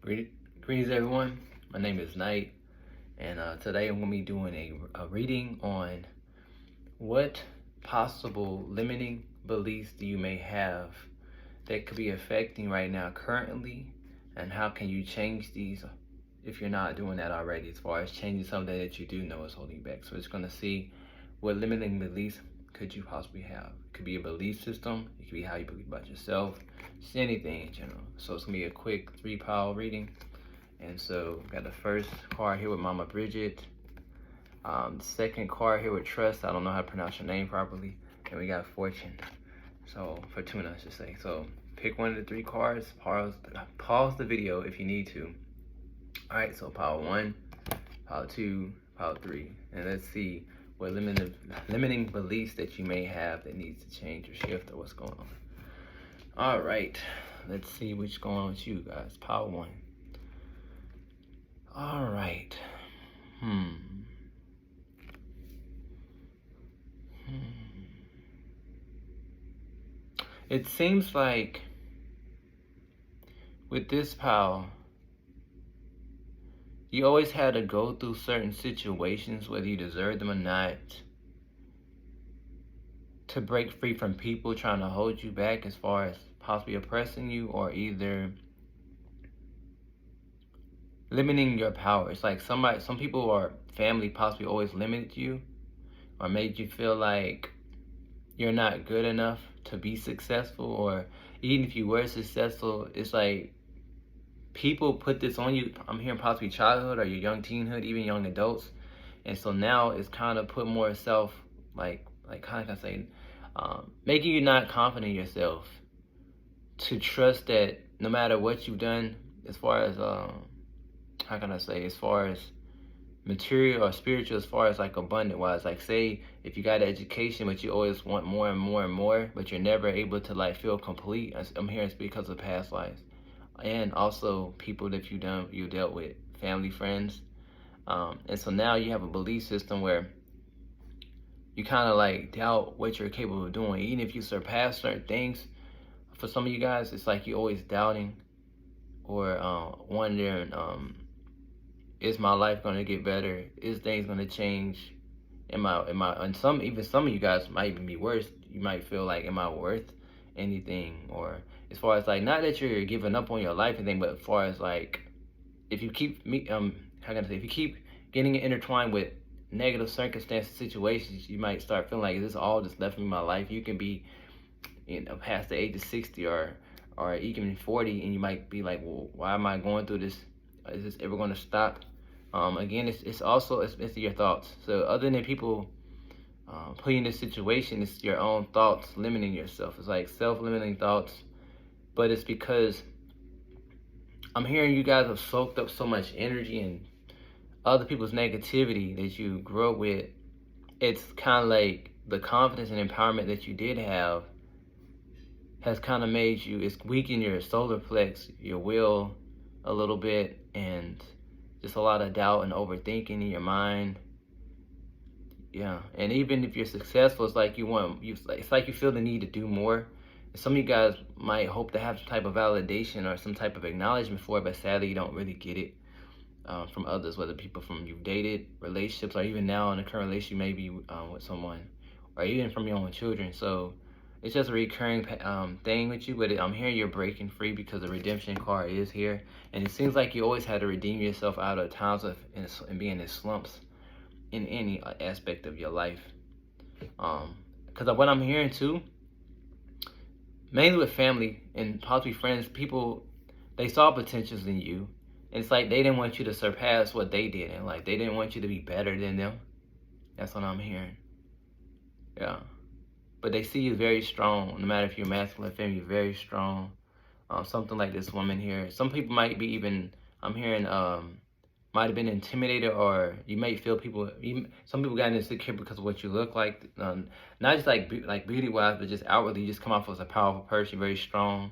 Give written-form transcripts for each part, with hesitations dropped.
Greetings, everyone. My name is Knight, and today I'm going to be doing a reading on what possible limiting beliefs do you may have that could be affecting right now currently, and how can you change these if you're not doing that already, as far as changing something that you do know is holding you back. So it's going to see what limiting beliefs could you possibly have. It could be a belief system, it could be how you believe about yourself, just anything in general. So it's going to be a quick 3-pile reading. And so got the first card here with Mama Bridget. The second card here with Trust. I don't know how to pronounce your name properly. And we got Fortune. So Fortuna, I should say. So pick one of the 3 cards. Pause the video if you need to. All right. So pile 1, pile 2, pile 3, and let's see what limiting beliefs that you may have that needs to change or shift or what's going on. All right. Let's see what's going on with you guys. Pile 1. All right. It seems like with this pile, you always had to go through certain situations, whether you deserve them or not, to break free from people trying to hold you back as far as possibly oppressing you or either limiting your power. It's like some people or family possibly always limited you or made you feel like you're not good enough to be successful, or even if you were successful, it's like people put this on you. I'm hearing possibly childhood or your young teenhood, even young adults. And so now it's kind of put more self, like how can I say, making you not confident in yourself, to trust that no matter what you've done, as far as how can I say, as far as material or spiritual, as far as like abundant wise, like say if you got an education but you always want more and more and more, but you're never able to like feel complete. I'm hearing it's because of past lives, and also people that you dealt with, family, friends, and so now you have a belief system where you kind of like doubt what you're capable of doing, even if you surpass certain things. For some of you guys, it's like you're always doubting or wondering, is my life gonna get better? Is things gonna change? And some of you guys might even be worse. You might feel like, am I worth anything? Or as far as like, not that you're giving up on your life and thing, but as far as like, if you keep how can I say, if you keep getting intertwined with negative circumstances, situations, you might start feeling like, is this all that's left in my life? You can be, past the age of 60 or even 40, and you might be like, well, why am I going through this? Is this ever going to stop? Again, it's also your thoughts. So other than people putting you in this situation, it's your own thoughts limiting yourself. It's like self-limiting thoughts, but it's because I'm hearing you guys have soaked up so much energy and other people's negativity that you grew up with. It's kind of like the confidence and empowerment that you did have has kind of made you, it's weakened your solar plex, your will a little bit, and just a lot of doubt and overthinking in your mind. Yeah, and even if you're successful, it's like it's like you feel the need to do more. Some of you guys might hope to have some type of validation or some type of acknowledgement for it, but sadly you don't really get it from others, whether people from you've dated, relationships, or even now in a current relationship, maybe with someone, or even from your own children. So it's just a recurring thing with you, but I'm hearing you're breaking free because the redemption card is here. And it seems like you always had to redeem yourself out of times of and being in slumps in any aspect of your life. Because what I'm hearing too, mainly with family and possibly friends, people, they saw potentials in you. And it's like they didn't want you to surpass what they did. And like they didn't want you to be better than them. That's what I'm hearing. Yeah. But they see you very strong, no matter if you're masculine or feminine, you're very strong. Something like this woman here. Some people might be even, I'm hearing, might have been intimidated, or you might feel some people got insecure because of what you look like. Not just like beauty-wise, but just outwardly, you just come off as a powerful person, very strong.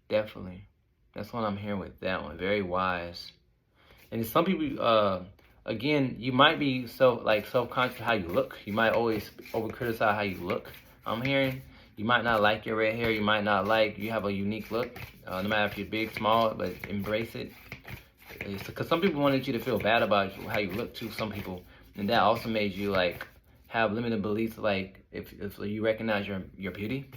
Definitely. That's what I'm hearing with that one. Very wise. And some people, again, you might be self-conscious of how you look. You might always over-criticize how you look. I'm hearing you might not like your red hair. You might not like, you have a unique look. No matter if you're big, small, but embrace it. Because some people wanted you to feel bad about how you look too. Some people, and that also made you like have limited beliefs. Like if you recognize your beauty.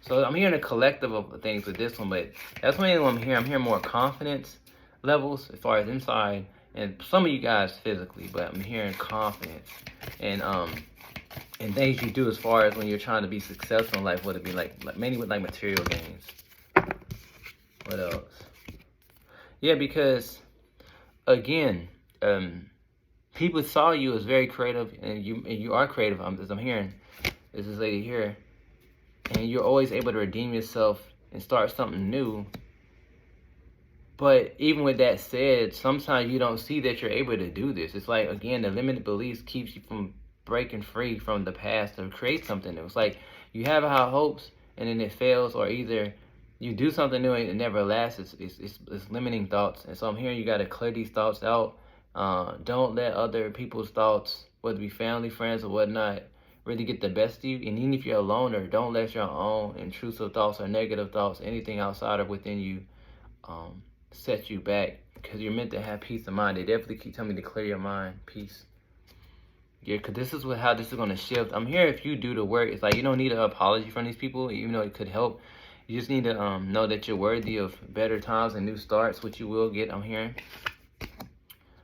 So I'm hearing a collective of things with this one, but that's mainly what I'm hearing. I'm hearing more confidence levels as far as inside, and some of you guys physically, but I'm hearing confidence and things you do as far as when you're trying to be successful in life. Would it be like mainly with like material gains? What else? Yeah, because again, people saw you as very creative, and you are creative. As I'm hearing, is this lady here, and you're always able to redeem yourself and start something new. But even with that said, sometimes you don't see that you're able to do this. It's like, again, the limited beliefs keeps you from breaking free from the past to create something new. It's like you have high hopes and then it fails, or either you do something new and it never lasts. It's limiting thoughts. And so I'm hearing you got to clear these thoughts out. Don't let other people's thoughts, whether it be family, friends, or whatnot, really get the best of you. And even if you're a loner, don't let your own intrusive thoughts or negative thoughts, anything outside or within you, set you back, because you're meant to have peace of mind. They definitely keep telling me to clear your mind, peace. Yeah, because this is how this is going to shift. I'm here if you do the work. It's like you don't need an apology from these people, even though it could help. You just need to know that you're worthy of better times and new starts, which you will get, I'm hearing.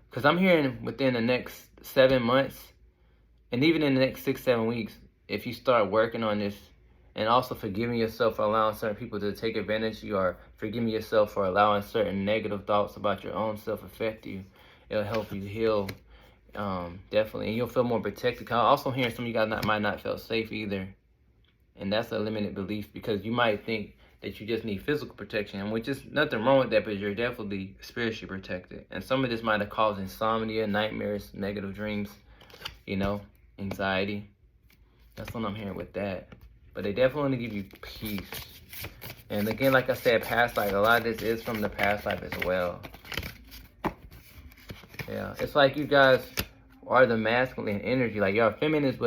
Because I'm hearing within the next 7 months, and even in the next 6-7 weeks, if you start working on this, and also forgiving yourself for allowing certain people to take advantage of you, or forgiving yourself for allowing certain negative thoughts about your own self affect you, it'll help you heal, definitely. And you'll feel more protected. I'm also hearing some of you guys might not feel safe either. And that's a limited belief, because you might think that you just need physical protection, which is nothing wrong with that, but you're definitely spiritually protected. And some of this might have caused insomnia, nightmares, negative dreams, anxiety. That's what I'm hearing with that. But they definitely want to give you peace. And again, like I said, past life, a lot of this is from the past life as well. Yeah, it's like you guys are the masculine energy. Like you're feminines,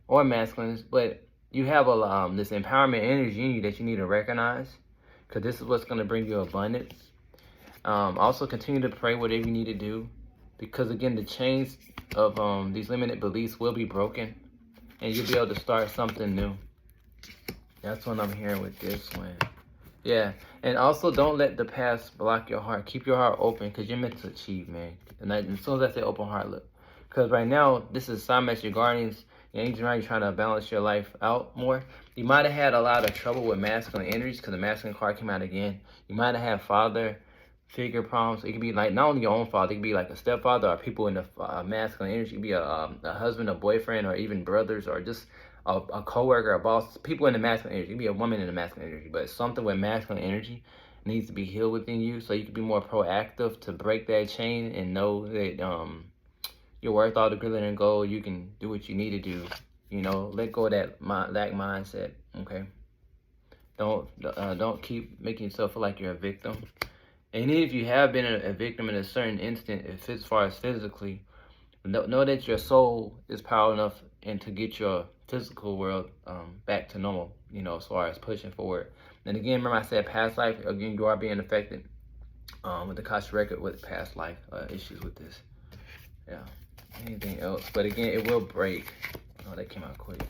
or masculines, but you have this empowerment energy in you that you need to recognize, because this is what's going to bring you abundance. Also, continue to pray whatever you need to do, because again, the chains of these limited beliefs will be broken, and you'll be able to start something new. That's what I'm hearing with this one. Yeah, and also don't let the past block your heart. Keep your heart open, because you're meant to achieve, man. And as soon as I say open heart, look, because right now this is Sign Master, your guardians, your angels around you, trying to balance your life out more. You might have had a lot of trouble with masculine energies, because the masculine card came out again. You might have had father figure problems. It could be like not only your own father, it could be like a stepfather, or people in the masculine energy. It could be a husband, a boyfriend, or even brothers, or just a co-worker, a boss. People in the masculine energy. It could be a woman in the masculine energy, but something with masculine energy needs to be healed within you, so you can be more proactive to break that chain and know that you're worth all the glitter and gold. You can do what you need to do. Let go of that lack mindset. Okay. Don't keep making yourself feel like you're a victim. And even if you have been a victim in a certain instant, as far as physically, know that your soul is powerful enough and to get your physical world back to normal, as far as pushing forward. And again, remember I said past life, again, you are being affected with the Akashic record with past life issues with this. Yeah. Anything else? But again, it will break. Oh, that came out quick.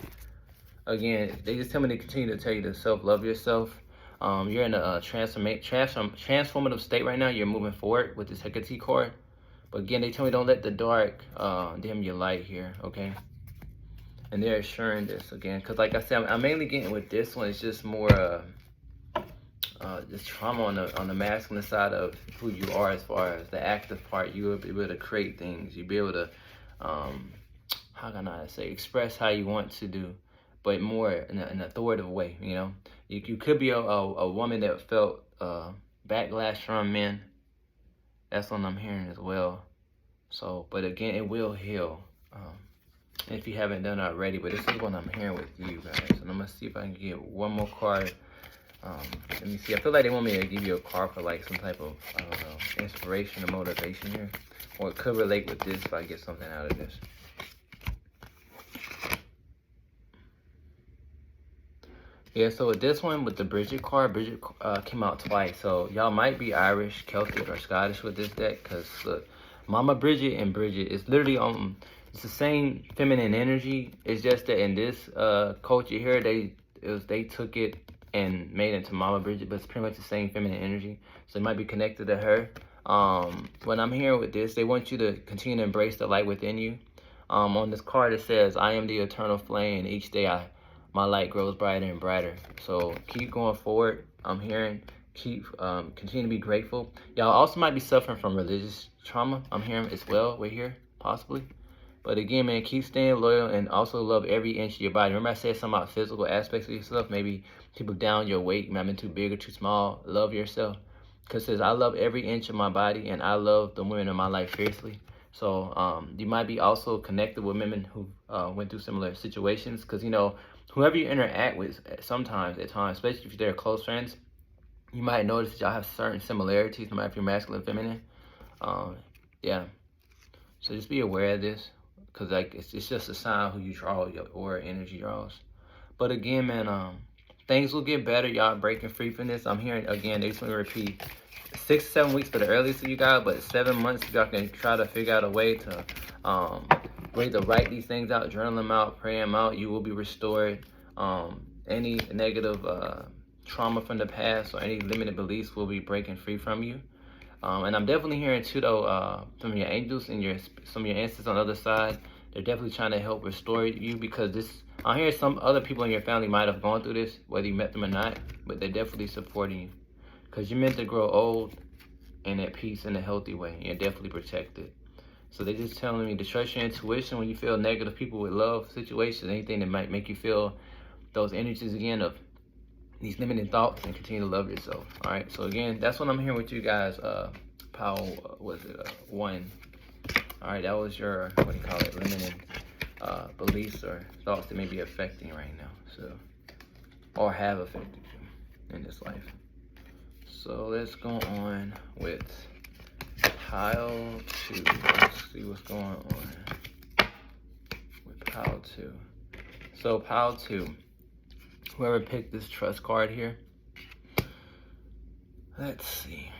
Again, they just tell me to continue to tell you to self-love yourself. You're in a transformative state right now. You're moving forward with this Hecate card. But again, they tell me don't let the dark dim your light here, okay? And they're assuring this again. Because like I said, I'm mainly getting with this one. It's just more just trauma on the masculine side of who you are, as far as the active part. You will be able to create things. You'll be able to, how can I say, express how you want to do, but more in an authoritative way, You could be a woman that felt backlash from men. That's what I'm hearing as well. So, but again, it will heal. If you haven't done it already, but this is what I'm hearing with you guys. And I'm going to see if I can get one more card. Let me see. I feel like they want me to give you a card for like some type of, I don't know, inspiration or motivation here. Or it could relate with this if I get something out of this. Yeah, so with this one, with the Bridget card, Bridget came out twice. So y'all might be Irish, Celtic, or Scottish with this deck. Because look, Mama Bridget and Bridget, it's literally it's the same feminine energy. It's just that in this culture here, they took it and made it into Mama Bridget, but it's pretty much the same feminine energy. So it might be connected to her. When I'm here with this, they want you to continue to embrace the light within you. On this card, it says, "I am the eternal flame, and each day my light grows brighter and brighter." So keep going forward. I'm hearing keep continue to be grateful. Y'all also might be suffering from religious trauma. I'm hearing as well. We're here possibly. But again, man, keep staying loyal and also love every inch of your body. Remember I said something about physical aspects of yourself? Maybe people down your weight, maybe too big or too small. Love yourself. Because it says, "I love every inch of my body and I love the women in my life fiercely." So you might be also connected with women who went through similar situations. Because, you know, whoever you interact with sometimes, at times, especially if they're close friends, you might notice that y'all have certain similarities, no matter if you're masculine or feminine. Yeah. So just be aware of this. Because like it's just a sign who you draw, your aura energy draws. But again, man, things will get better. Y'all breaking free from this. I'm hearing again, they just want to repeat 6 to 7 weeks for the earliest of you guys, but 7 months y'all can try to figure out a way to write these things out, journal them out, pray them out. You will be restored. Any negative trauma from the past or any limited beliefs will be breaking free from you. And I'm definitely hearing too, though, from your angels and some of your ancestors on the other side. They're definitely trying to help restore you, because I'm hearing some other people in your family might have gone through this, whether you met them or not, but they're definitely supporting you. Because you're meant to grow old and at peace in a healthy way. You're definitely protected. So they're just telling me to trust your intuition when you feel negative people with love situations, anything that might make you feel those energies again of these limiting thoughts, and continue to love yourself. All right. So again, that's what I'm hearing with you guys. Powell, was it 1? All right. That was your, what do you call it, limiting beliefs or thoughts that may be affecting right now. So, or have affected you in this life. So let's go on with pile 2. Let's see what's going on with pile 2. So pile 2. Whoever picked this trust card here, let's see.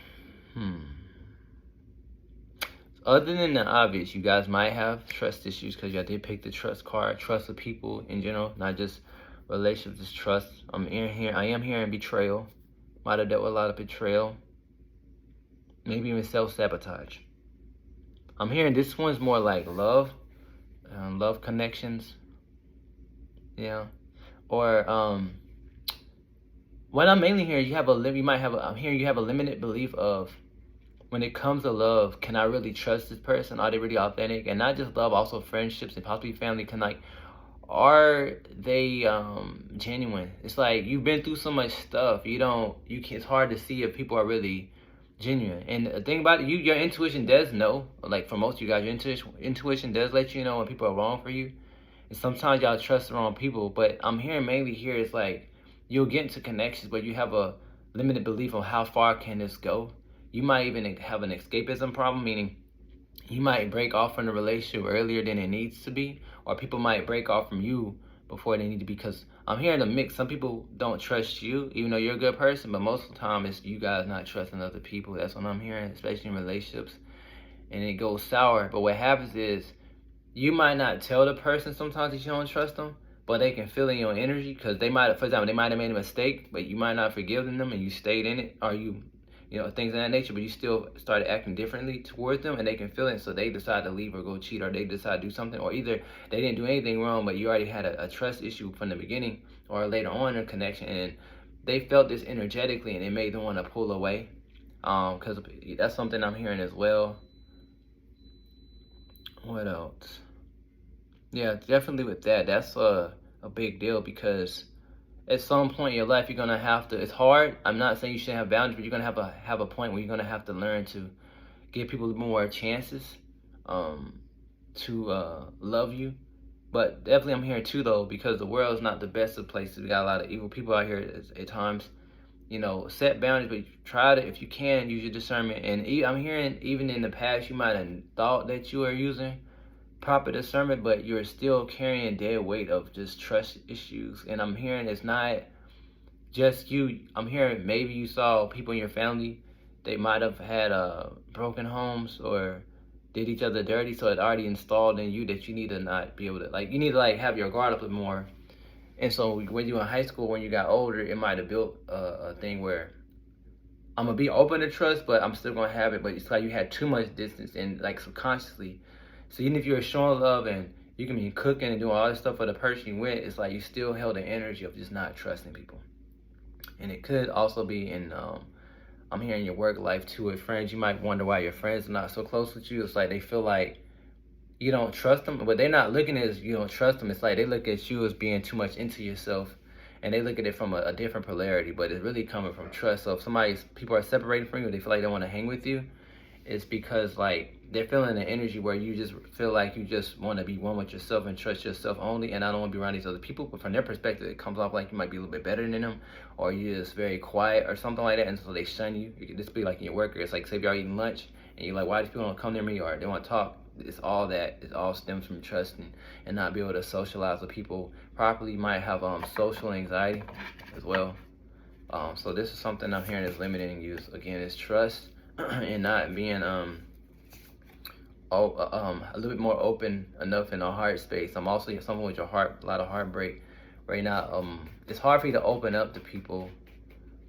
Other than the obvious, you guys might have trust issues because y'all did pick the trust card. Trust with people in general, not just relationships, just trust. I am hearing betrayal. Might have dealt with a lot of betrayal. Maybe even self-sabotage. I'm hearing this one's more like love. Love connections. Yeah. Or what I'm mainly hearing, I'm hearing you have a limited belief of, when it comes to love, can I really trust this person? Are they really authentic? And not just love, also friendships and possibly family. Are they genuine? It's like you've been through so much stuff. It's hard to see if people are really genuine. And the thing about it, your intuition does know. Like for most of you guys, your intuition does let you know when people are wrong for you. And sometimes y'all trust the wrong people. But I'm hearing mainly here, it's like you'll get into connections, but you have a limited belief on how far can this go. You might even have an escapism problem, meaning you might break off from the relationship earlier than it needs to be, or people might break off from you before they need to be, because I'm hearing a mix. Some people don't trust you, even though you're a good person, but most of the time it's you guys not trusting other people. That's what I'm hearing, especially in relationships, and it goes sour. But what happens is you might not tell the person sometimes that you don't trust them, but they can feel in your energy, because for example, they might have made a mistake, but you might not forgive them, and you stayed in it, or things of that nature, but you still started acting differently towards them, and they can feel it, so they decide to leave or go cheat, or they decide to do something, or either they didn't do anything wrong, but you already had a trust issue from the beginning, or later on in a connection, and they felt this energetically, and it made them want to pull away, because that's something I'm hearing as well. What else? Yeah, definitely with that's a big deal, because at some point in your life, you're gonna have to. It's hard. I'm not saying you shouldn't have boundaries, but you're gonna have a point where you're gonna have to learn to give people more chances to love you. But definitely, I'm hearing too, though, because the world is not the best of places. We got a lot of evil people out here at times. Set boundaries, but try to, if you can, use your discernment. And I'm hearing even in the past, you might have thought that you were using proper discernment, but you're still carrying dead weight of just trust issues. And I'm hearing it's not just you. I'm hearing maybe you saw people in your family, they might have had broken homes or did each other dirty, so it already installed in you that you need to not be able to, like, you need to like have your guard up a bit more. And so when you were in high school, when you got older, it might have built a thing where I'm gonna be open to trust, but I'm still gonna have it. But it's like you had too much distance and like subconsciously. So even if you're showing love and you can be cooking and doing all this stuff for the person you with, it's like you still held the energy of just not trusting people. And it could also be in I'm hearing your work life too with friends. You might wonder why your friends are not so close with you. It's like they feel like you don't trust them, but they're not looking at it as you don't trust them. It's like they look at you as being too much into yourself, and they look at it from a different polarity. But it's really coming from trust. So if people are separating from you, they feel like they want to hang with you. It's because like they're feeling an energy where you just feel like you just want to be one with yourself and trust yourself only, and I don't want to be around these other people. But from their perspective, it comes off like you might be a little bit better than them, or you're just very quiet or something like that, and so they shun you. You could just be like in your worker. It's like say if y'all eating lunch and you're like, why these people don't come near me or they want to talk. It's all that. It all stems from trusting and not be able to socialize with people properly. You might have social anxiety as well. So this is something I'm hearing is limiting you. Again, is trust and not being a little bit more open enough in our heart space. I'm also someone with your heart, a lot of heartbreak right now. It's hard for you to open up to people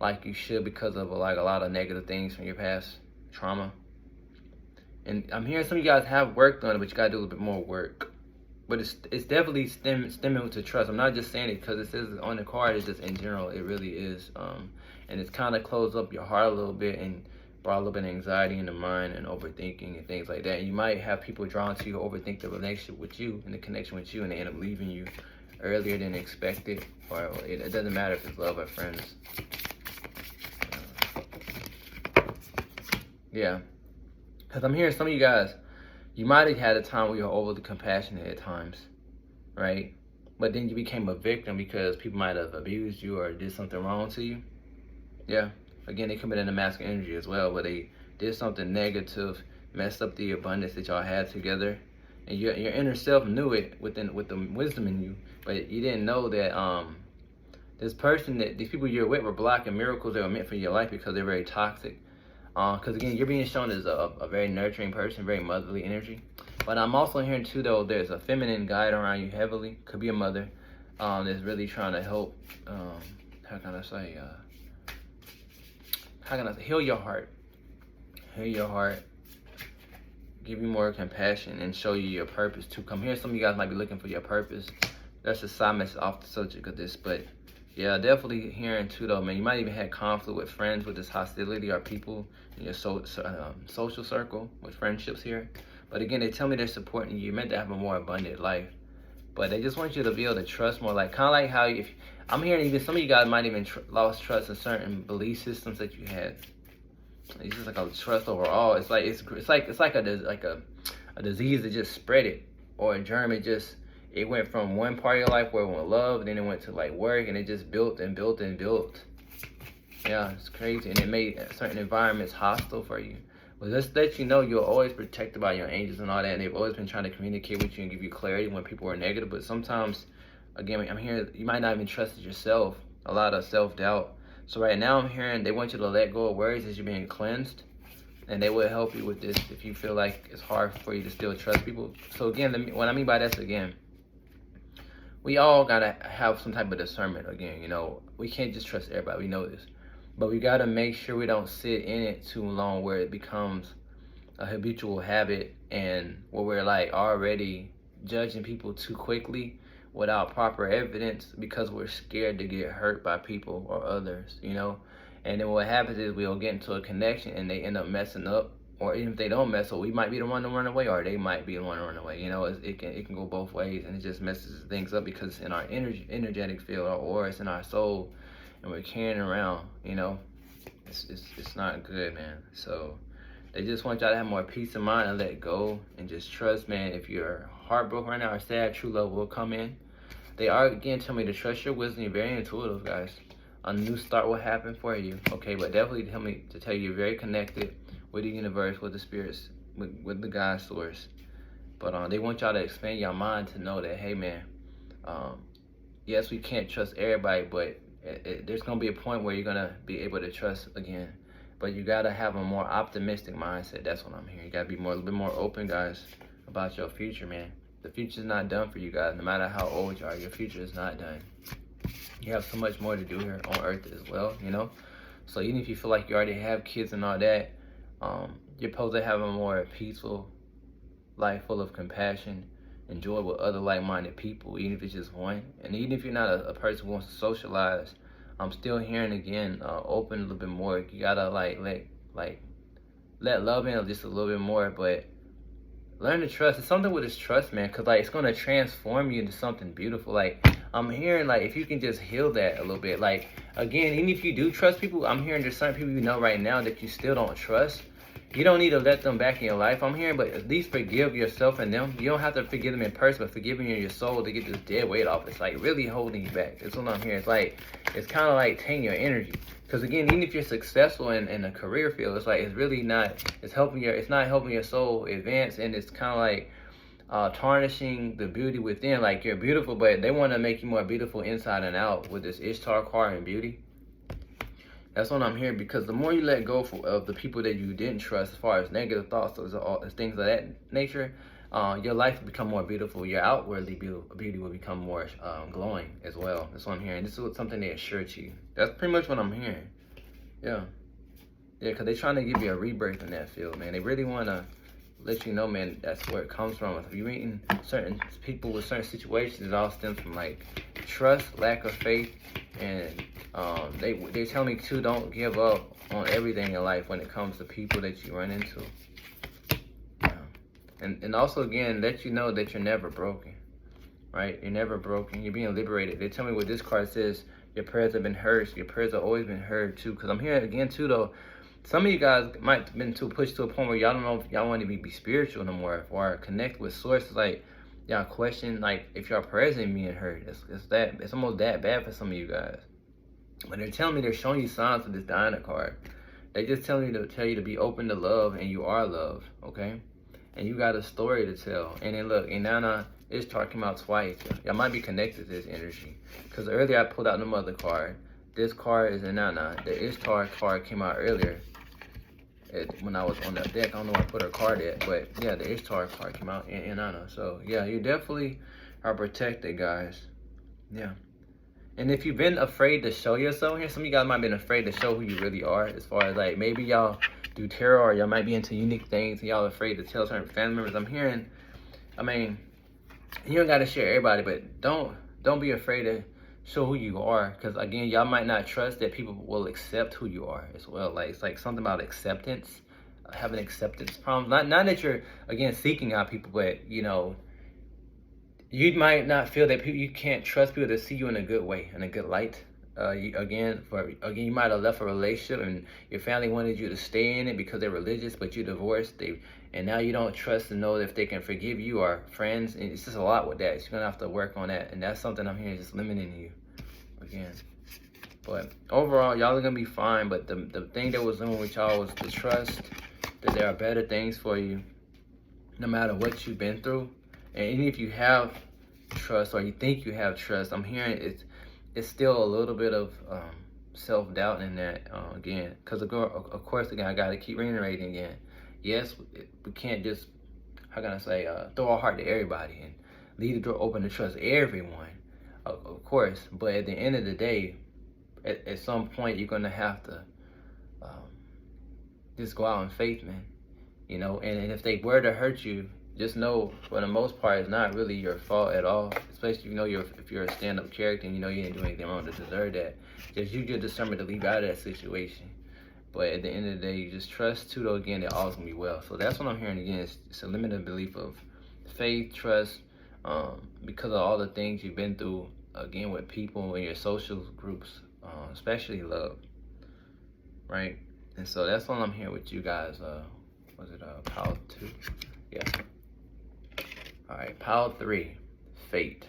like you should because of like a lot of negative things from your past trauma. And I'm hearing some of you guys have worked on it, but you gotta do a little bit more work. But it's definitely stemming to trust. I'm not just saying it because it says on the card. It's just in general. It really is. And it's kind of closed up your heart a little bit and brought a little bit of anxiety in the mind and overthinking and things like that. And you might have people drawn to you, overthink the relationship with you and the connection with you, and they end up leaving you earlier than expected. Or it doesn't matter if it's love or friends. Yeah. Because I'm hearing some of you guys, you might have had a time where you were overly compassionate at times, right? But then you became a victim because people might have abused you or did something wrong to you. Yeah. Again, they come in the masculine energy as well, but they did something negative, messed up the abundance that y'all had together. And your inner self knew it with the wisdom in you, but you didn't know that these people you're with were blocking miracles that were meant for your life because they're very toxic. Because again, you're being shown as a very nurturing person, very motherly energy. But I'm also hearing too, though, there's a feminine guide around you heavily. Could be a mother that's really trying to help. How can I say? Heal your heart. Heal your heart. Give you more compassion and show you your purpose too. Come here. Some of you guys might be looking for your purpose. That's a side message off the subject of this, but. Yeah, definitely hearing too though, man. You might even have conflict with friends with this hostility or people in your social circle with friendships here. But again, they tell me they're supporting you. You're meant to have a more abundant life. But they just want you to be able to trust more. Like kind of like how I'm hearing even some of you guys might even lost trust in certain belief systems that you had. It's just like a trust overall. It's like a disease that just spread it, or a germ. It went from one part of your life where it went love, then it went to like work, and it just built and built and built. Yeah, it's crazy, and it made certain environments hostile for you. But just let you know, you're always protected by your angels and all that, and they've always been trying to communicate with you and give you clarity when people are negative. But sometimes, again, I'm hearing you might not even trust yourself. A lot of self-doubt. So right now, I'm hearing they want you to let go of worries as you're being cleansed, and they will help you with this if you feel like it's hard for you to still trust people. So again, what I mean by that's again. We all gotta have some type of discernment again, we can't just trust everybody, we know this. But we gotta make sure we don't sit in it too long where it becomes a habitual habit and where we're like already judging people too quickly without proper evidence because we're scared to get hurt by people or others, And then what happens is we'll get into a connection and they end up messing up. Or even if they don't mess up, we might be the one to run away, or they might be the one to run away. It can go both ways, and it just messes things up because it's in our energetic field, or it's in our soul, and we're carrying around. It's not good, man. So they just want y'all to have more peace of mind and let go and just trust, man. If you're heartbroken right now or sad, true love will come in. They are again telling me to trust your wisdom. You're very intuitive, guys. A new start will happen for you, okay? But definitely tell you you're very connected with the universe, with the spirits, with the God source. But they want y'all to expand your mind to know that, hey man, yes, we can't trust everybody, but There's gonna be a point where you're gonna be able to trust again, but you gotta have a more optimistic mindset. That's what I'm hearing. You gotta be a little bit more open, guys, about your future, man. The future's not done for you guys. No matter how old you are, your future is not done. You have so much more to do here on Earth as well, you know. So even if you feel like you already have kids and all that, you're supposed to have a more peaceful life, full of compassion, enjoy with other like-minded people, even if it's just one. And even if you're not a person who wants to socialize, I'm still hearing again, open a little bit more. You gotta let love in just a little bit more, but learn to trust. It's something with this trust, man, because like it's gonna transform you into something beautiful. Like I'm hearing, like if you can just heal that a little bit. Like again, even if you do trust people, I'm hearing there's certain people you know right now that you still don't trust. You don't need to let them back in your life, I'm hearing, but at least forgive yourself and them. You don't have to forgive them in person, but forgiving in your soul to get this dead weight off. It's like really holding you back. That's what I'm hearing. It's kind of like taking your energy. Because again, even if you're successful in a career field, it's like it's really not. It's not helping your soul advance, and it's kind of like tarnishing the beauty within. Like you're beautiful, but they want to make you more beautiful inside and out with this Ishtar card and beauty. That's what I'm hearing, because the more you let go of the people that you didn't trust, as far as negative thoughts, as things of that nature, your life will become more beautiful. Your outwardly beauty will become more glowing as well. That's what I'm hearing. This is something they assure to you. That's pretty much what I'm hearing. Yeah. Yeah, because they're trying to give you a rebirth in that field, man. They really want to let you know, man, that's where it comes from. If you're meeting certain people with certain situations, it all stems from like trust, lack of faith, and they tell me too, don't give up on everything in life when it comes to people that you run into. Yeah. And also again, let you know that you're never broken, right? You're never broken. You're being liberated. They tell me what this card says. Your prayers have been heard. Your prayers have always been heard too. Because I'm hearing again too though, some of you guys might have been pushed to a point where y'all don't know if y'all want to be spiritual no more or connect with sources. Like y'all question like if y'all prayers ain't being heard. It's almost that bad for some of you guys. But they're telling me, they're showing you signs with this Diana card. They just tell you to be open to love, and you are love, okay? And you got a story to tell. And then look, Inanna Ishtar came out twice. Y'all might be connected to this energy. Because earlier I pulled out the mother card. This card is Inanna. The Ishtar card came out earlier. When I was on that deck, I don't know where I put her card at, but yeah, the Ishtar card came out in Inanna. So yeah, you definitely are protected, guys. Yeah. And if you've been afraid to show yourself here, some of you guys might have been afraid to show who you really are, as far as like maybe y'all do tarot or y'all might be into unique things and y'all afraid to tell certain family members. I'm hearing, I mean, you don't gotta share everybody, but don't be afraid to show who you are, because again, y'all might not trust that people will accept who you are as well. Like it's like something about acceptance, having acceptance problems. Not that you're again seeking out people, but you know, you might not feel that you can't trust people to see you in a good way, in a good light. You might have left a relationship and your family wanted you to stay in it because they're religious, but you divorced. And now you don't trust to know if they can forgive you or friends. And it's just a lot with that. So you're gonna have to work on that, and that's something I'm hearing just limiting you again. But overall, y'all are gonna be fine. But the thing that was wrong with y'all was the trust that there are better things for you, no matter what you've been through. And even if you have trust or you think you have trust, I'm hearing it's still a little bit of self-doubt in that again. Because of course, again, I got to keep reiterating again. Yes, we can't just, how can I say, throw our heart to everybody and leave the door open to trust everyone, of course. But at the end of the day, at some point, you're going to have to just go out in faith, man. You know, and if they were to hurt you, just know, for the most part, it's not really your fault at all. Especially, if you're a stand-up character and you know you didn't do anything wrong to deserve that. Just you just determined to leave out of that situation. But at the end of the day, you just trust too, though, again, that all's gonna be well. So that's what I'm hearing again. It's a limited belief of faith, trust, because of all the things you've been through, again, with people in your social groups, especially love, right? And so that's what I'm hearing with you guys. Was it Pile 2? Yeah. All right, Pile 3, Fate.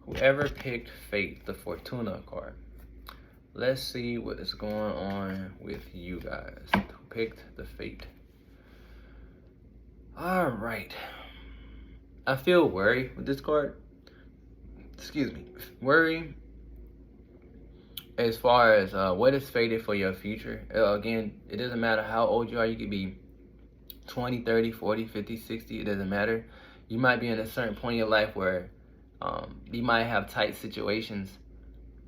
Whoever picked Fate, the Fortuna card. Let's see what is going on with you guys who picked the Fate. All right. I feel worry with this card. Excuse me. Worry as far as what is fated for your future, again, it doesn't matter how old you are. You could be 20, 30, 40, 50, 60. It doesn't matter. You might be in a certain point in your life where you might have tight situations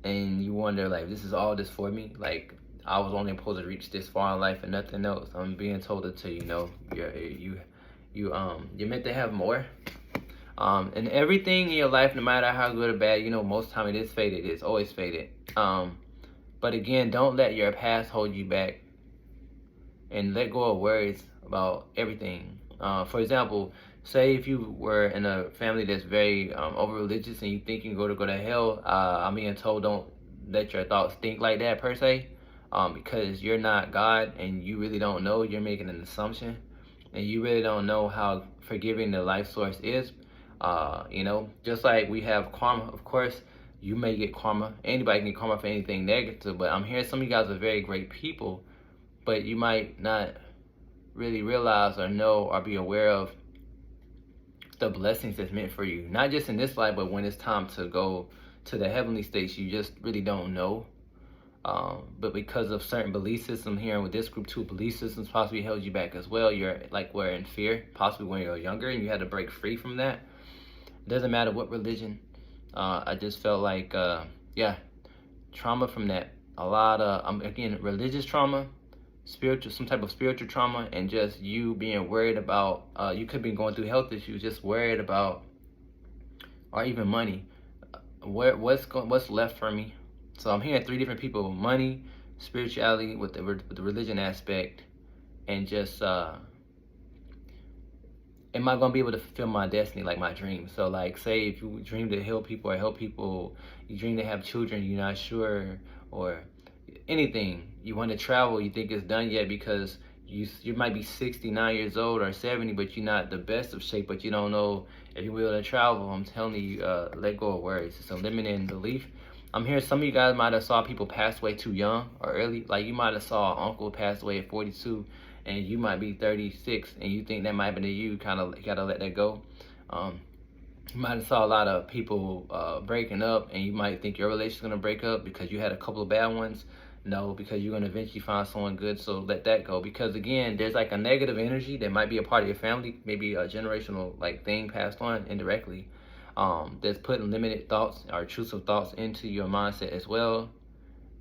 and you wonder, like, this is all this for me? Like, I was only supposed to reach this far in life and nothing else. I'm being told to tell you, no, you're meant to have more. And everything in your life, no matter how good or bad, most of the time it is fated. It's always fated. But again, don't let your past hold you back, and let go of worries about everything. For example, say if you were in a family that's very over religious and you think you can go to hell. I'm being told, don't let your thoughts think like that per se, because you're not God and you really don't know. You're making an assumption, and you really don't know how forgiving the life source is. Just like we have karma, of course, you may get karma. Anybody can get karma for anything negative, but I'm hearing some of you guys are very great people, but you might not really realize or know or be aware of the blessings that's meant for you. Not just in this life, but when it's time to go to the heavenly states, you just really don't know. But because of certain belief systems here, and with this group, two belief systems possibly held you back as well. You're like, we're in fear, possibly when you're younger, and you had to break free from that. It doesn't matter what religion. I just felt like, trauma from that. A lot of, again, religious trauma, some type of spiritual trauma, and just you being worried about, you could be going through health issues, just worried about, or even money. What's left for me? So I'm hearing three different people: money, spirituality with the religion aspect, and just am I gonna be able to fulfill my destiny, like my dreams? So like, say if you dream to heal people or help people, you dream to have children, you're not sure, or anything, you want to travel, you think it's done yet because you might be 69 years old or 70, but you're not the best of shape, but you don't know if you're able to travel. I'm telling you, let go of worries. It's a limiting belief. I'm hearing some of you guys might have saw people pass away too young or early. Like you might have saw an uncle pass away at 42 and you might be 36 and you think that might be to you. Kind of gotta let that go. You might have saw a lot of people breaking up, and you might think your relationship's gonna break up because you had a couple of bad ones. No, because you're gonna eventually find someone good, so let that go. Because again, there's like a negative energy that might be a part of your family, maybe a generational like thing passed on indirectly, that's putting limited thoughts or intrusive thoughts into your mindset as well.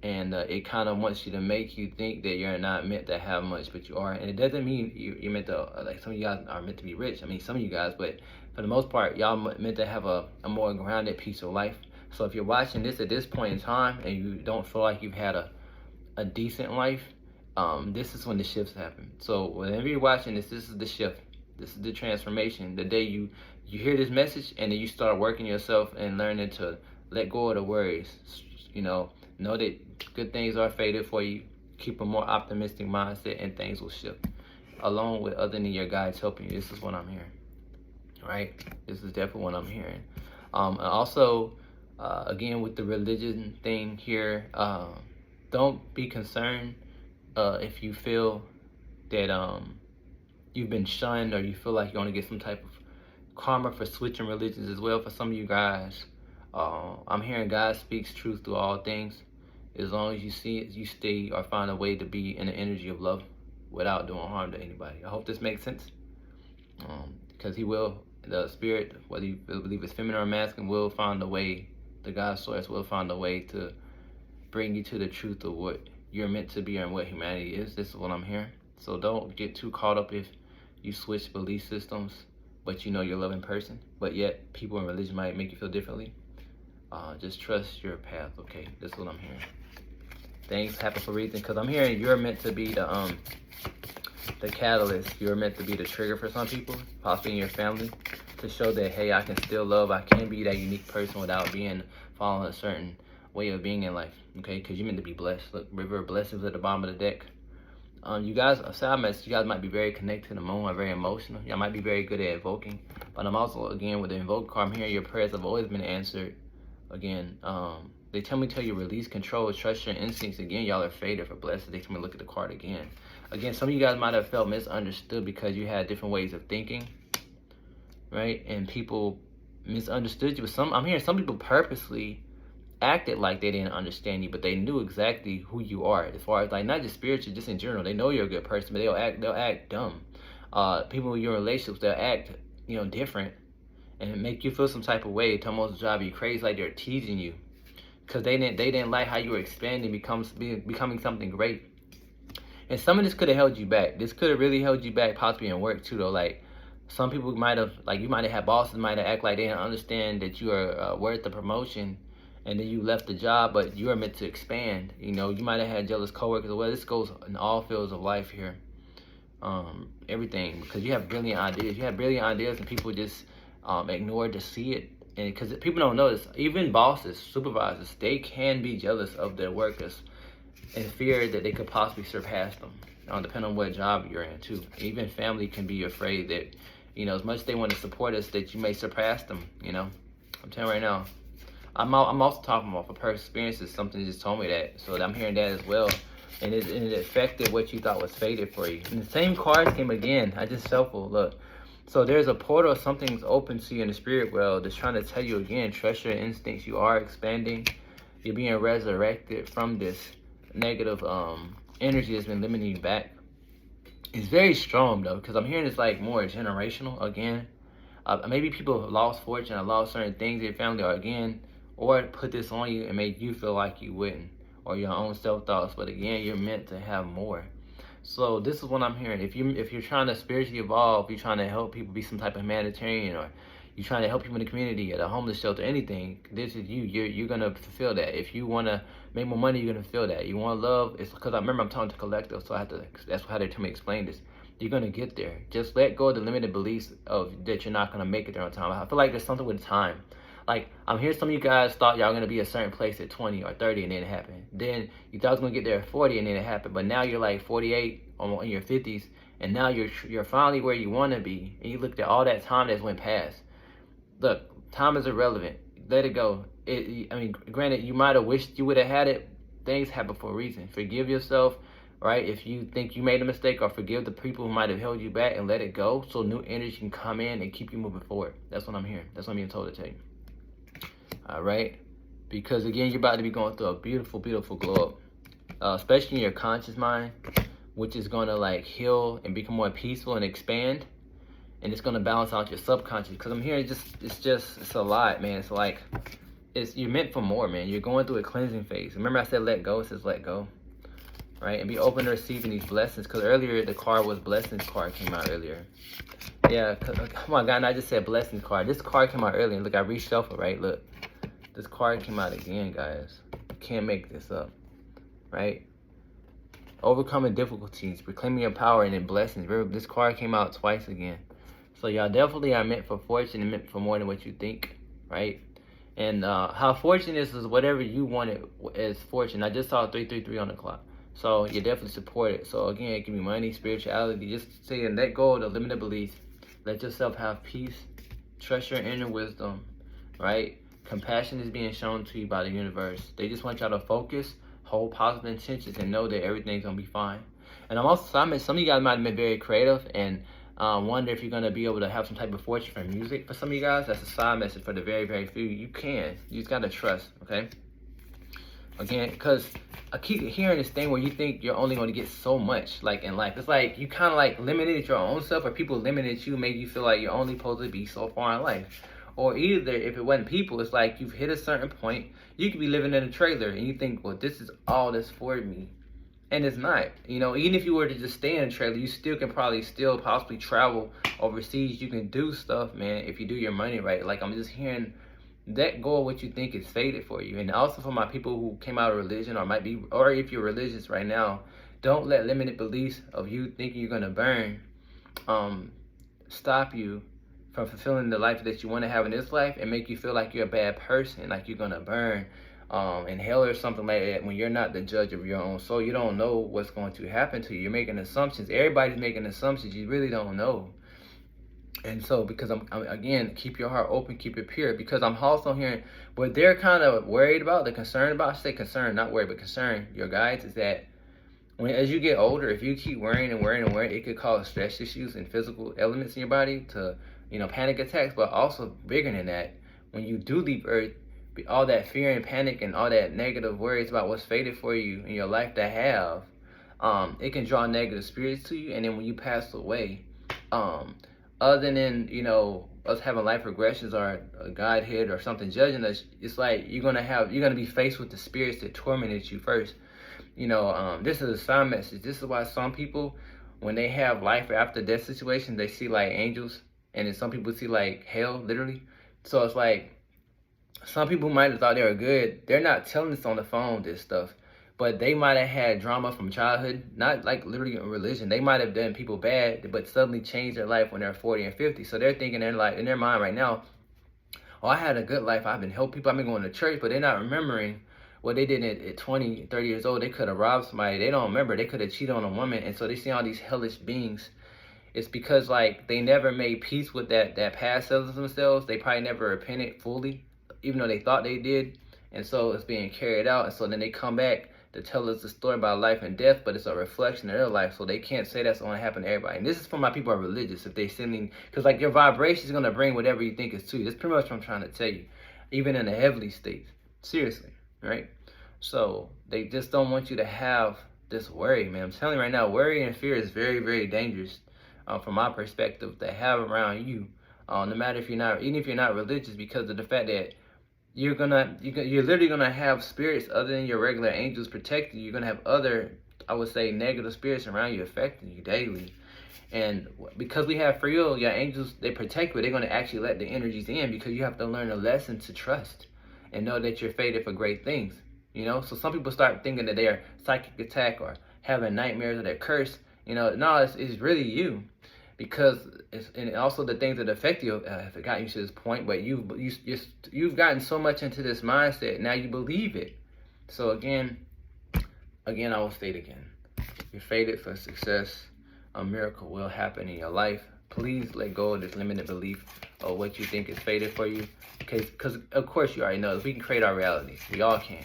And it kind of wants you to make you think that you're not meant to have much, but you are. And it doesn't mean you're meant to, like some of you guys are meant to be rich. I mean, some of you guys, but for the most part, y'all meant to have a more grounded, peaceful life. So if you're watching this at this point in time and you don't feel like you've had a decent life, this is when the shifts happen. So whenever you're watching this is the shift. This is the transformation. The day you hear this message and then you start working yourself and learning to let go of the worries. Know that good things are fated for you. Keep a more optimistic mindset and things will shift. Along with other than your guides helping you. This is what I'm hearing. Right? This is definitely what I'm hearing. And also, again, with the religion thing here, don't be concerned if you feel that you've been shunned or you feel like you're going to get some type of karma for switching religions as well. For some of you guys, I'm hearing God speaks truth through all things. As long as you see it, you stay or find a way to be in the energy of love without doing harm to anybody. I hope this makes sense. Because he will, the spirit, whether you believe it's feminine or masculine, will find a way, the God source will find a way to bring you to the truth of what you're meant to be and what humanity is. This is what I'm hearing. So don't get too caught up if you switch belief systems, but you know you're a loving person, but yet people in religion might make you feel differently. Just trust your path, okay? This is what I'm hearing. Things happen for a reason, because I'm hearing you're meant to be the catalyst. You're meant to be the trigger for some people, possibly in your family, to show that, hey, I can still love. I can be that unique person without following a certain way of being in life, okay? Because you're meant to be blessed. Look, river of blessings at the bottom of the deck. You guys, side message, you guys might be very connected to the moon or very emotional. Y'all might be very good at invoking. But I'm also, again, with the invoke card, I'm hearing your prayers have always been answered. Again, they tell me you release control, trust your instincts. Again, y'all are fated for blessings. They tell me look at the card again. Again, some of you guys might have felt misunderstood because you had different ways of thinking, right? And people misunderstood you. But I'm hearing some people purposely acted like they didn't understand you, but they knew exactly who you are. As far as like not just spiritually, just in general, they know you're a good person, but they'll act dumb. People in your relationships, they'll act different and make you feel some type of way to almost drive you crazy, like they're teasing you because they didn't like how you were expanding, becoming something great. And some of this could have held you back. This could have really held you back, possibly in work too, though. Like some people might have, like you might have had bosses might have act like they didn't understand that you are worth the promotion, and then you left the job, but you are meant to expand. You might have had jealous coworkers. Well, this goes in all fields of life here. Everything, because you have brilliant ideas. You have brilliant ideas, and people just ignore to see it. And because people don't notice, even bosses, supervisors, they can be jealous of their workers and fear that they could possibly surpass them. Depending on what job you're in too. Even family can be afraid that, as much as they want to support us, that you may surpass them. I'm telling you right now. I'm also talking about for personal experiences. Something just told me that, so I'm hearing that as well. And it affected what you thought was fated for you. And the same cards came again. I just shuffled. Look. So there's a portal, something's open to you in the spirit world that's trying to tell you again, trust your instincts. You are expanding. You're being resurrected from this negative energy that's been limiting you back. It's very strong though, because I'm hearing it's like more generational again. Maybe people have lost fortune or lost certain things in your family or put this on you and made you feel like you wouldn't, or your own self-thoughts. But again, you're meant to have more. So this is what I'm hearing. If you're trying to spiritually evolve, you're trying to help people be some type of humanitarian, or you're trying to help people in the community at a homeless shelter, anything, this is you. You're gonna fulfill that. If you wanna make more money, you're gonna feel that. You want love, it's because I remember I'm talking to collective, so that's how they tell me to explain this. You're gonna get there. Just let go of the limited beliefs of that you're not gonna make it there on time. I feel like there's something with time. Like, I'm hearing some of you guys thought y'all gonna be a certain place at 20 or 30 and then it happened. Then you thought it was gonna get there at 40 and then it happened. But now you're like 48 or in your 50s, and now you're finally where you wanna be. And you looked at all that time that's went past. Look, time is irrelevant. Let it go. Granted, you might have wished you would have had it. Things happen for a reason. Forgive yourself, right? If you think you made a mistake, or forgive the people who might have held you back and let it go, so new energy can come in and keep you moving forward. That's what I'm hearing. That's what I'm being told to tell you. All right, because again, you're about to be going through a beautiful, beautiful glow up, especially in your conscious mind, which is going to like heal and become more peaceful and expand, and it's going to balance out your subconscious. Because I'm hearing it's a lot, man. It's like you're meant for more, man. You're going through a cleansing phase. Remember I said let go. It says let go, right? And be open to receiving these blessings. Because earlier the card was blessings card came out earlier. Yeah, oh my God, and I just said blessings card. This card came out earlier, and look, I reshuffled, right? Look. This card came out again, guys. You can't make this up, right? Overcoming difficulties, reclaiming your power, and then blessings. Remember, this card came out twice again. So y'all definitely are meant for fortune and meant for more than what you think, right? And how fortune is whatever you want it as fortune. I just saw 333 on the clock. So you definitely support it. So again, it can be money, spirituality. Just saying, let go of the limited beliefs. Let yourself have peace. Trust your inner wisdom, right? Compassion is being shown to you by the universe. They just want y'all to focus, hold positive intentions, and know that everything's gonna be fine. And some of you guys might have been very creative and wonder if you're gonna be able to have some type of fortune from music. For some of you guys, that's a side message. For the very, very few, you can. You just gotta trust, okay? Again, because I keep hearing this thing where you think you're only going to get so much, like in life. It's like you kind of like limited your own self, or people limited you, made you feel like you're only supposed to be so far in life. Or either, if it wasn't people, it's like you've hit a certain point. You could be living in a trailer and you think, well, this is all that's for me. And it's not. Even if you were to just stay in a trailer, you still can probably possibly travel overseas. You can do stuff, man, if you do your money right. Like, I'm just hearing, let go of what you think is fated for you. And also for my people who came out of religion, or if you're religious right now, don't let limited beliefs of you thinking you're going to burn stop you from fulfilling the life that you want to have in this life and make you feel like you're a bad person, like you're gonna burn in hell or something like that, when you're not the judge of your own soul. You don't know what's going to happen to you. You're making assumptions. Everybody's making assumptions. You really don't know. And so, because I'm again, keep your heart open, keep it pure. Because I'm also hearing what they're kind of worried about, they're concerned about. I say concerned, not worried, but concerned. Your guides is that as you get older, if you keep worrying, it could cause stress issues and physical elements in your body to panic attacks. But also bigger than that, when you do leave Earth, all that fear and panic and all that negative worries about what's fated for you in your life to have, it can draw negative spirits to you. And then when you pass away, other than, you know, us having life regressions or a Godhead or something judging us, it's like you're gonna be faced with the spirits that tormented you first. You know, this is a sign message. This is why some people, when they have life after death situations, they see like angels, and then some people see like hell, literally. So it's like some people might have thought they were good. They're not telling us on the phone this stuff, but they might have had drama from childhood, not like literally in religion. They might have done people bad, but suddenly changed their life when they're 40 and 50. So they're thinking in their mind right now, oh, I had a good life. I've been helping people. I've been going to church, but they're not remembering what they did at 20, 30 years old. They could have robbed somebody. They don't remember. They could have cheated on a woman. And so they see all these hellish beings. It's because like they never made peace with that past selves of themselves. They probably never repented fully, even though they thought they did. And so it's being carried out. And so then they come back to tell us the story about life and death, but it's a reflection of their life. So they can't say that's only happened to everybody. And this is for my people who are religious. If they sending, because like your vibration is gonna bring whatever you think is to you. That's pretty much what I'm trying to tell you. Even in the heavenly states, seriously, right? So they just don't want you to have this worry, man. I'm telling you right now, worry and fear is very, very dangerous, from my perspective, to have around you. No matter if you're not, even if you're not religious, because of the fact that you're literally gonna have spirits other than your regular angels protecting you. You're gonna have other, I would say, negative spirits around you affecting you daily. And because we have free will, your angels, they protect you. They're gonna actually let the energies in, because you have to learn a lesson to trust and know that you're fated for great things. You know, so some people start thinking that they are psychic attack or having nightmares or they're cursed. You know, no, it's really you, because it's, and also the things that affect you have gotten you to this point. But you've gotten so much into this mindset, now you believe it. So again, I will state again, you're fated for success. A miracle will happen in your life. Please let go of this limited belief of what you think is fated for you. Because of course you already know that we can create our reality. We all can.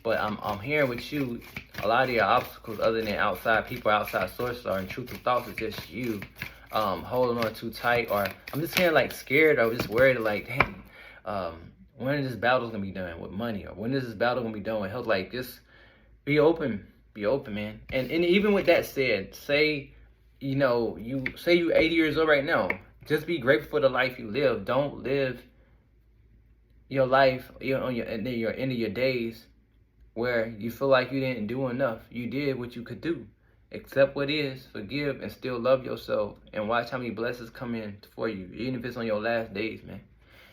But I'm hearing with you, a lot of your obstacles other than outside people, outside sources, are intrusive thoughts. It's just you holding on too tight. Or I'm just hearing like scared or just worried, like, dang, when is this battle gonna be done with money? Or when is this battle gonna be done with health? Like, just be open, man. And even with that said, say, you know, you 80 years old right now, just be grateful for the life you live. Don't live your life, you know, on your end of your days where you feel like you didn't do enough. You did what you could do. Accept what is, forgive, and still love yourself. And watch how many blessings come in for you, even if it's on your last days, man.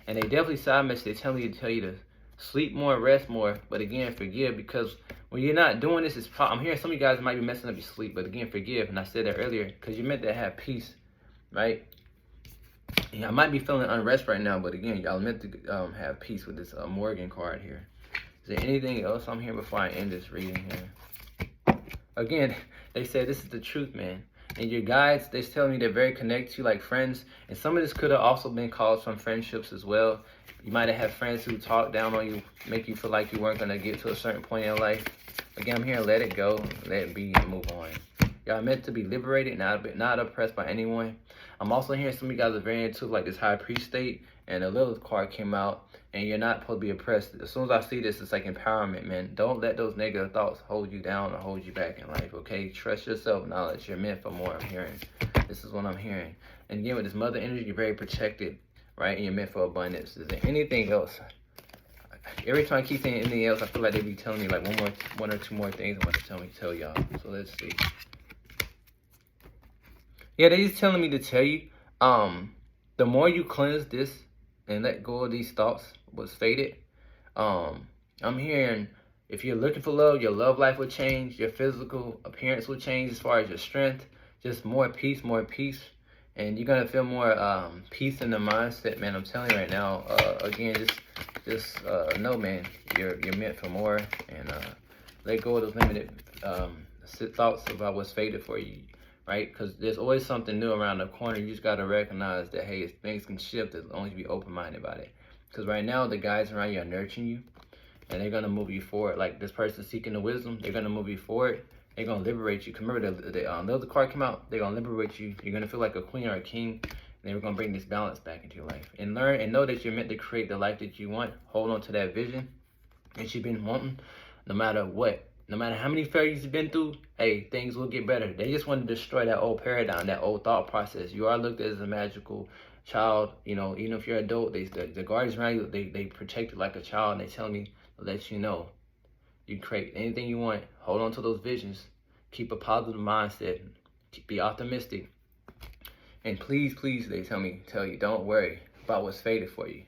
And they definitely side message. They tell you to sleep more, rest more. But again, forgive, because when you're not doing this, I'm hearing some of you guys might be messing up your sleep. But again, forgive. And I said that earlier, because you're meant to have peace, right? Yeah, I might be feeling unrest right now, but again, y'all meant to have peace with this Morgan card here. Is there anything else I'm hearing before I end this reading here? Again, they said this is the truth, man. And your guides, they're telling me they're very connected to you like friends. And some of this could have also been caused from friendships as well. You might have had friends who talk down on you, make you feel like you weren't going to get to a certain point in life. Again, I'm here to let it go, let it be, and move on. Y'all meant to be liberated, not oppressed by anyone. I'm also hearing some of you guys are very into like this high priest state, and the Lilith card came out, and you're not supposed to be oppressed. As soon as I see this, it's like empowerment, man. Don't let those negative thoughts hold you down or hold you back in life, okay? Trust yourself, knowledge. You're meant for more, I'm hearing. This is what I'm hearing. And again, with this mother energy, you're very protected, right? And you're meant for abundance. Is there anything else? Every time I keep saying anything else, I feel like they be telling me like one or two more things I want to tell y'all. So let's see. Yeah, they just telling me to tell you, the more you cleanse this and let go of these thoughts, what's fated, I'm hearing if you're looking for love, your love life will change, your physical appearance will change as far as your strength, just more peace, and you're gonna feel more peace in the mindset, man. I'm telling you right now. Again, just know, man, you're meant for more, and let go of those limited thoughts about what's fated for you. Right? Because there's always something new around the corner. You just got to recognize that, hey, things can shift as long as you be open-minded about it. Because right now, the guys around you are nurturing you, and they're going to move you forward. Like this person seeking the wisdom, they're going to move you forward. They're going to liberate you. Because remember, the card came out, they're going to liberate you. You're going to feel like a queen or a king. then we're gonna bring this balance back into your life. And learn and know that you're meant to create the life that you want. Hold on to that vision that you've been wanting, no matter what. No matter how many failures you've been through, hey, things will get better. They just want to destroy that old paradigm, that old thought process. You are looked at as a magical child, you know, even if you're an adult, the guardians around you, they protect you like a child, and they tell me to let you know. You can create anything you want. Hold on to those visions. Keep a positive mindset. Be optimistic. And please, please, they tell you, don't worry about what's fated for you.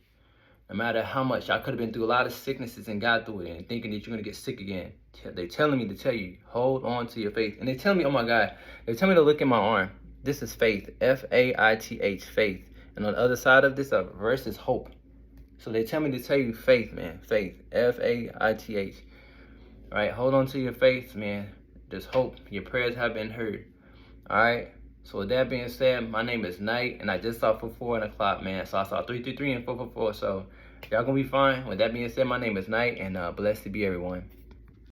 No matter how much, I could have been through a lot of sicknesses and got through it and thinking that you're going to get sick again. They're telling me to tell you, hold on to your faith. And they tell me, oh my God, they tell me to look at my arm. This is faith, F-A-I-T-H, faith. And on the other side of this verse is hope. So they tell me to tell you faith, man, faith, F-A-I-T-H. All right, hold on to your faith, man. Just hope. Your prayers have been heard. All right. So with that being said, my name is Knight, and I just saw 4 o'clock, man. So I saw 333 and 444. So y'all gonna be fine. With that being said, my name is Knight, and blessed to be everyone.